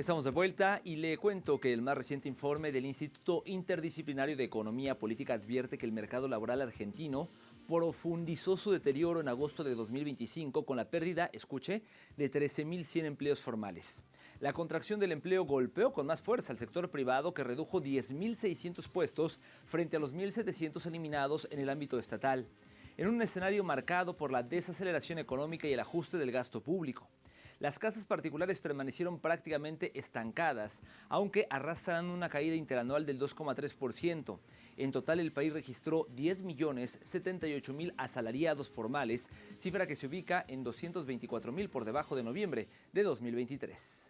Estamos de vuelta y le cuento que el más reciente informe del Instituto Interdisciplinario de Economía Política advierte que el mercado laboral argentino profundizó su deterioro en agosto de 2025 con la pérdida, escuche, de 13.100 empleos formales. La contracción del empleo golpeó con más fuerza al sector privado, que redujo 10.600 puestos frente a los 1.700 eliminados en el ámbito estatal, en un escenario marcado por la desaceleración económica y el ajuste del gasto público. Las casas particulares permanecieron prácticamente estancadas, aunque arrastran una caída interanual del 2,3%. En total, el país registró 10.078.000 asalariados formales, cifra que se ubica en 224.000 por debajo de noviembre de 2023.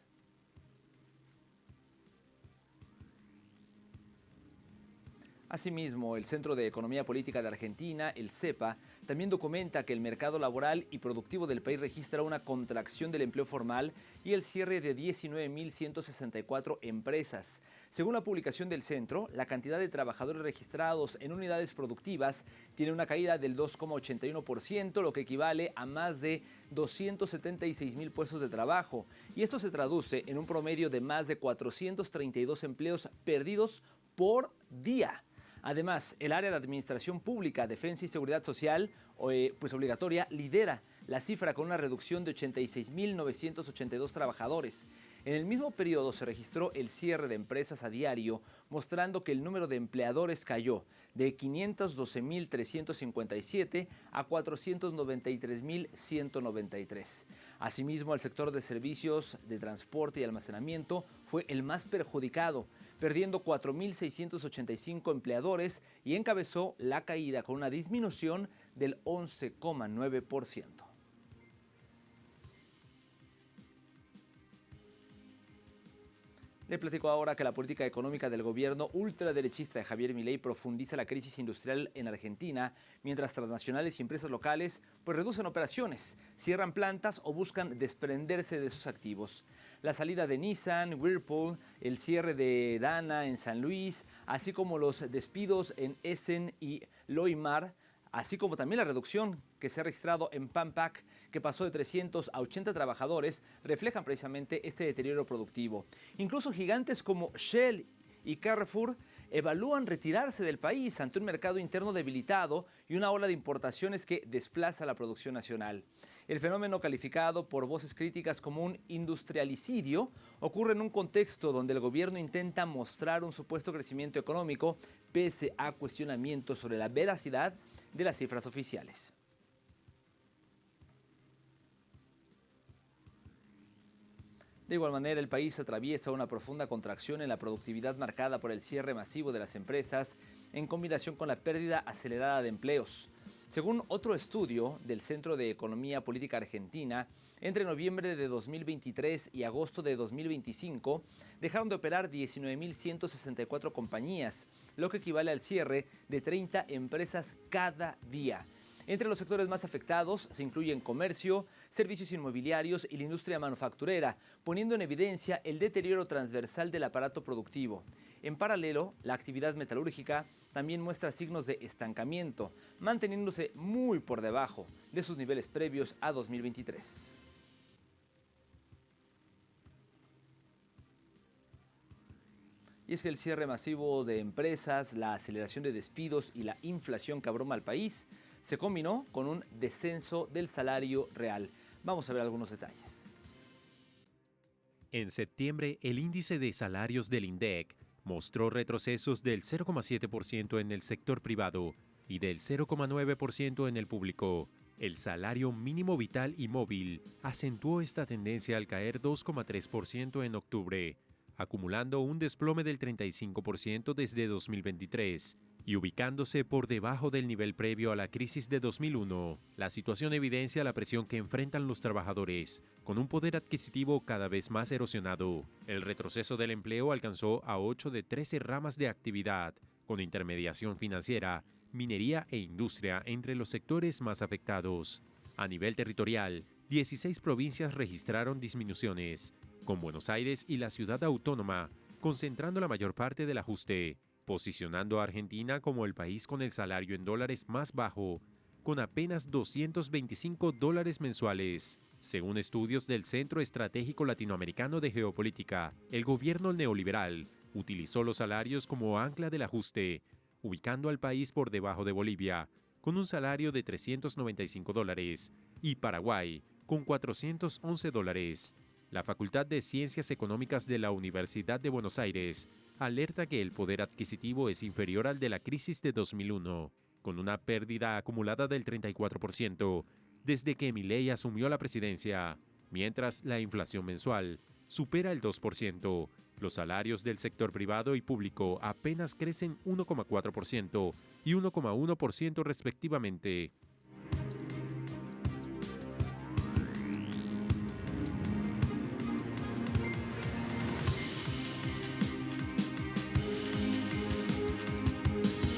Asimismo, el Centro de Economía Política de Argentina, el CEPA, también documenta que el mercado laboral y productivo del país registra una contracción del empleo formal y el cierre de 19.164 empresas. Según la publicación del centro, la cantidad de trabajadores registrados en unidades productivas tiene una caída del 2,81%, lo que equivale a más de 276.000 puestos de trabajo. Y esto se traduce en un promedio de más de 432 empleos perdidos por día. Además, el área de Administración Pública, Defensa y Seguridad Social, obligatoria, lidera la cifra con una reducción de 86.982 trabajadores. En el mismo periodo se registró el cierre de empresas a diario, mostrando que el número de empleadores cayó de 512.357 a 493.193. Asimismo, el sector de servicios de transporte y almacenamiento fue el más perjudicado, perdiendo 4.685 empleadores y encabezó la caída con una disminución del 11,9%. Le platico ahora que la política económica del gobierno ultraderechista de Javier Milei profundiza la crisis industrial en Argentina, mientras transnacionales y empresas locales reducen operaciones, cierran plantas o buscan desprenderse de sus activos. La salida de Nissan, Whirlpool, el cierre de Dana en San Luis, así como los despidos en Essen y Loimar, así como también la reducción que se ha registrado en Panpac, que pasó de 300 a 80 trabajadores, reflejan precisamente este deterioro productivo. Incluso gigantes como Shell y Carrefour evalúan retirarse del país ante un mercado interno debilitado y una ola de importaciones que desplaza la producción nacional. El fenómeno, calificado por voces críticas como un industrialicidio, ocurre en un contexto donde el gobierno intenta mostrar un supuesto crecimiento económico pese a cuestionamientos sobre la veracidad de las cifras oficiales. De igual manera, el país atraviesa una profunda contracción en la productividad marcada por el cierre masivo de las empresas en combinación con la pérdida acelerada de empleos. Según otro estudio del Centro de Economía Política Argentina, entre noviembre de 2023 y agosto de 2025 dejaron de operar 19.164 compañías, lo que equivale al cierre de 30 empresas cada día. Entre los sectores más afectados se incluyen comercio, servicios inmobiliarios y la industria manufacturera, poniendo en evidencia el deterioro transversal del aparato productivo. En paralelo, la actividad metalúrgica también muestra signos de estancamiento, manteniéndose muy por debajo de sus niveles previos a 2023. Y es que el cierre masivo de empresas, la aceleración de despidos y la inflación que abruma al país se combinó con un descenso del salario real. Vamos a ver algunos detalles. En septiembre, el índice de salarios del INDEC mostró retrocesos del 0,7% en el sector privado y del 0,9% en el público. El salario mínimo vital y móvil acentuó esta tendencia al caer 2,3% en octubre, acumulando un desplome del 35% desde 2023 y ubicándose por debajo del nivel previo a la crisis de 2001. La situación evidencia la presión que enfrentan los trabajadores, con un poder adquisitivo cada vez más erosionado. El retroceso del empleo alcanzó a 8 de 13 ramas de actividad, con intermediación financiera, minería e industria entre los sectores más afectados. A nivel territorial, 16 provincias registraron disminuciones, con Buenos Aires y la ciudad autónoma concentrando la mayor parte del ajuste, posicionando a Argentina como el país con el salario en dólares más bajo, con apenas $225 mensuales. Según estudios del Centro Estratégico Latinoamericano de Geopolítica, el gobierno neoliberal utilizó los salarios como ancla del ajuste, ubicando al país por debajo de Bolivia, con un salario de $395, y Paraguay, con $411. La Facultad de Ciencias Económicas de la Universidad de Buenos Aires alerta que el poder adquisitivo es inferior al de la crisis de 2001, con una pérdida acumulada del 34% desde que Milei asumió la presidencia, mientras la inflación mensual supera el 2%. Los salarios del sector privado y público apenas crecen 1,4% y 1,1% respectivamente.